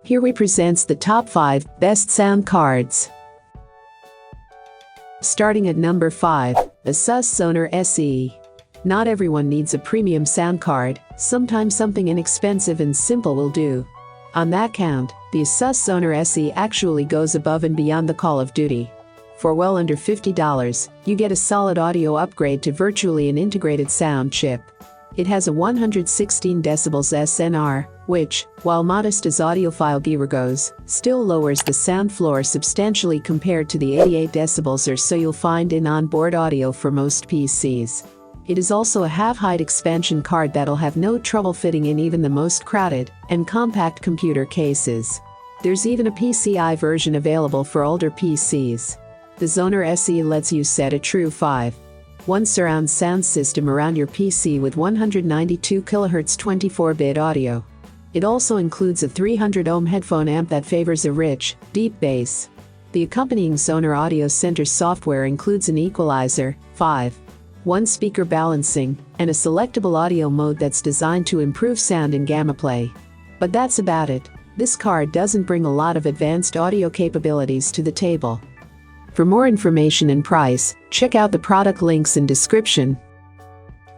Here we presents the top 5 best sound cards. Starting at number 5, ASUS XONAR SE. Not everyone needs a premium sound card, sometimes something inexpensive and simple will do. On that count, the ASUS XONAR SE actually goes above and beyond the call of duty. For well under $50, you get a solid audio upgrade to virtually an integrated sound chip. It has a 116 decibels SNR, which, while modest as audiophile gear goes, still lowers the sound floor substantially compared to the 88 decibels or so you'll find in onboard audio for most PCs. It is also a half-height expansion card that'll have no trouble fitting in even the most crowded and compact computer cases. There's even a PCI version available for older PCs. The XONAR SE lets you set a true 5.1 surround sound system around your PC with 192 kHz 24-bit audio. It also includes a 300-ohm headphone amp that favors a rich, deep bass. The accompanying XONAR Audio Center software includes an equalizer, 5.1 speaker balancing, and a selectable audio mode that's designed to improve sound in gamma play. But that's about it. This card doesn't bring a lot of advanced audio capabilities to the table. For more information and price, check out the product links in description.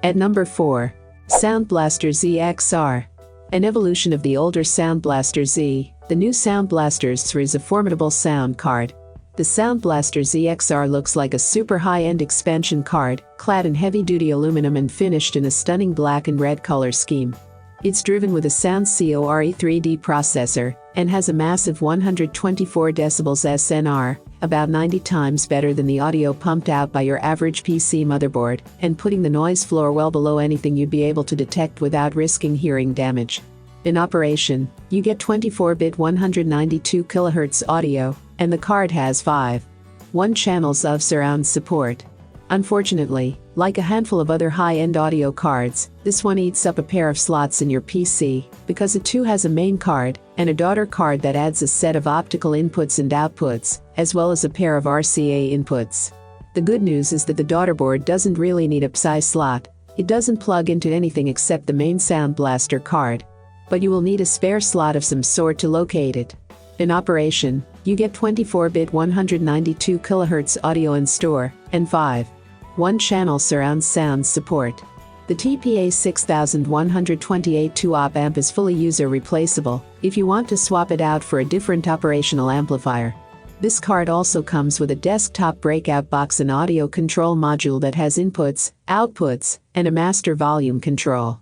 At number 4, Sound Blaster ZxR. An evolution of the older Sound Blaster Z, the new Sound Blaster ZxR is a formidable sound card. The Sound Blaster ZxR looks like a super high-end expansion card, clad in heavy-duty aluminum and finished in a stunning black and red color scheme. It's driven with a Sound CORE 3D processor and has a massive 124 decibels SNR, about 90 times better than the audio pumped out by your average PC motherboard, and putting the noise floor well below anything you'd be able to detect without risking hearing damage. In operation, you get 24-bit 192 kHz audio, and the card has 5.1 channels of surround support. Unfortunately, like a handful of other high-end audio cards, this one eats up a pair of slots in your PC, because it too has a main card and a daughter card that adds a set of optical inputs and outputs, as well as a pair of RCA inputs. The good news is that the daughter board doesn't really need a PSI slot. It doesn't plug into anything except the main Sound Blaster card. But you will need a spare slot of some sort to locate it. In operation, you get 24-bit 192 kHz audio in store, and 5.1 channel surround sound support. The TPA 6128 2-op amp is fully user replaceable if you want to swap it out for a different operational amplifier. This card also comes with a desktop breakout box and audio control module that has inputs, outputs, and a master volume control.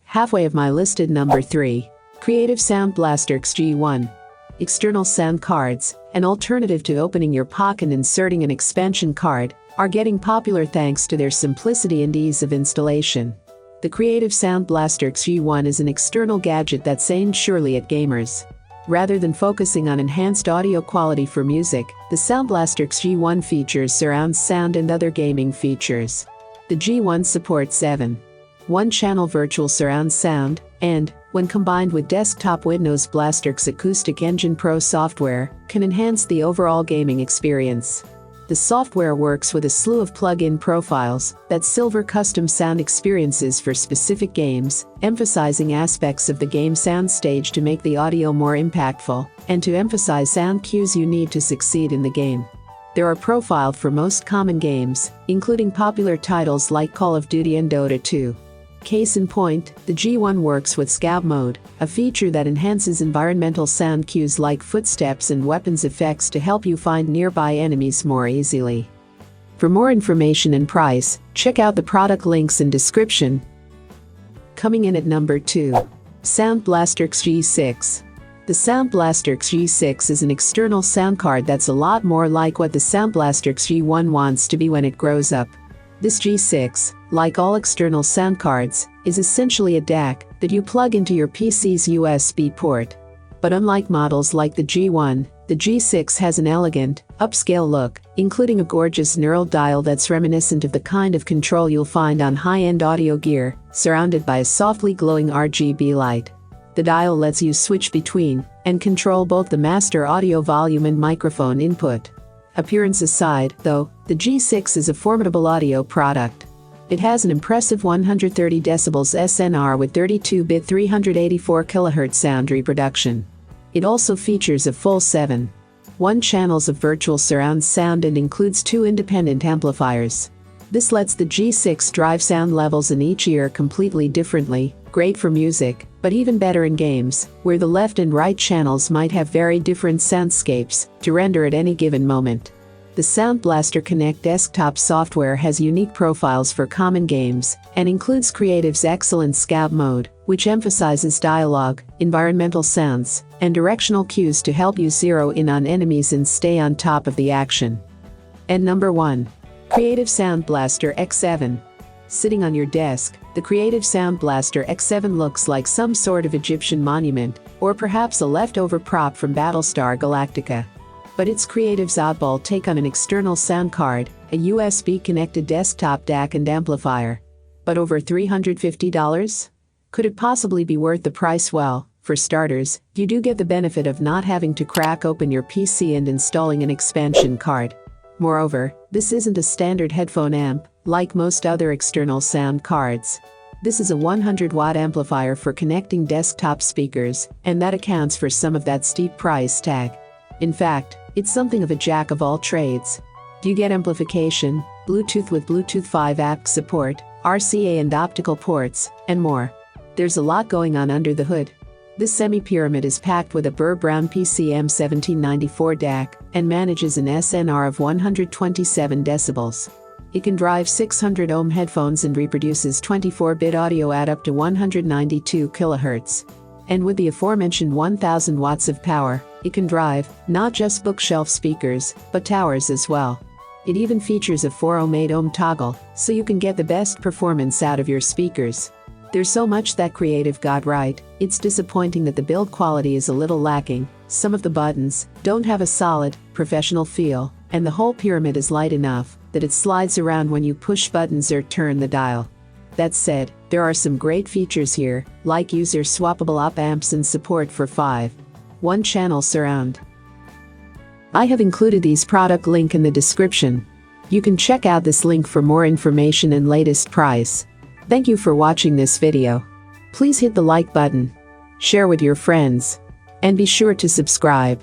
Halfway of my listed number 3, Creative Sound BlasterX G1. External sound cards, an alternative to opening your pocket and inserting an expansion card, are getting popular thanks to their simplicity and ease of installation. The Creative Sound BlasterX G1 is an external gadget that's aimed surely at gamers. Rather than focusing on enhanced audio quality for music, the Sound BlasterX G1 features surround sound and other gaming features. The G1 supports 7.1 channel virtual surround sound, and, when combined with desktop Windows BlasterX Acoustic Engine Pro software, can enhance the overall gaming experience. The software works with a slew of plug-in profiles that silver custom sound experiences for specific games, emphasizing aspects of the game soundstage to make the audio more impactful, and to emphasize sound cues you need to succeed in the game. They are profiled for most common games, including popular titles like Call of Duty and Dota 2. Case in point, the G1 works with Scout mode, a feature that enhances environmental sound cues like footsteps and weapons effects to help you find nearby enemies more easily. For more information and price, check out the product links in description. Coming in at number 2, Sound BlasterX G6. The Sound BlasterX G6 is an external sound card that's a lot more like what the Sound BlasterX G1 wants to be when it grows up. This G6, like all external sound cards, is essentially a DAC that you plug into your PC's USB port. But unlike models like the G1, the G6 has an elegant, upscale look, including a gorgeous neural dial that's reminiscent of the kind of control you'll find on high-end audio gear, surrounded by a softly glowing RGB light. The dial lets you switch between and control both the master audio volume and microphone input. Appearance aside, though, the G6 is a formidable audio product. It has an impressive 130 decibels SNR with 32-bit 384 kHz sound reproduction. It also features a full 7.1 channels of virtual surround sound and includes 2 independent amplifiers. This lets the G6 drive sound levels in each ear completely differently, great for music, but even better in games, where the left and right channels might have very different soundscapes to render at any given moment. The Sound Blaster Connect desktop software has unique profiles for common games and includes Creative's excellent scout mode, which emphasizes dialogue, environmental sounds, and directional cues to help you zero in on enemies and stay on top of the action. And number 1. Creative Sound Blaster X7. Sitting on your desk, the Creative Sound Blaster X7 looks like some sort of Egyptian monument, or perhaps a leftover prop from Battlestar Galactica. But it's Creative's oddball take on an external sound card, a USB-connected desktop DAC and amplifier. But over $350? Could it possibly be worth the price? Well, for starters, you do get the benefit of not having to crack open your PC and installing an expansion card. Moreover, this isn't a standard headphone amp, like most other external sound cards. This is a 100-watt amplifier for connecting desktop speakers, and that accounts for some of that steep price tag. In fact, it's something of a jack of all trades. You get amplification, Bluetooth with Bluetooth 5 app support, RCA and optical ports, and more. There's a lot going on under the hood. This semi-pyramid is packed with a Burr Brown PCM1794 DAC and manages an SNR of 127 decibels. It can drive 600 ohm headphones and reproduces 24-bit audio at up to 192 kHz. And with the aforementioned 1000 watts of power, it can drive not just bookshelf speakers, but towers as well. It even features a 4 ohm 8 ohm toggle, so you can get the best performance out of your speakers. There's so much that Creative got right, it's disappointing that the build quality is a little lacking. Some of the buttons don't have a solid, professional feel, and the whole pyramid is light enough that it slides around when you push buttons or turn the dial. That said, there are some great features here, like user swappable op amps and support for 5.1 channel surround. I have included these product link in the description. You can check out this link for more information and latest price. Thank you for watching this video. Please hit the like button, share with your friends, and be sure to subscribe.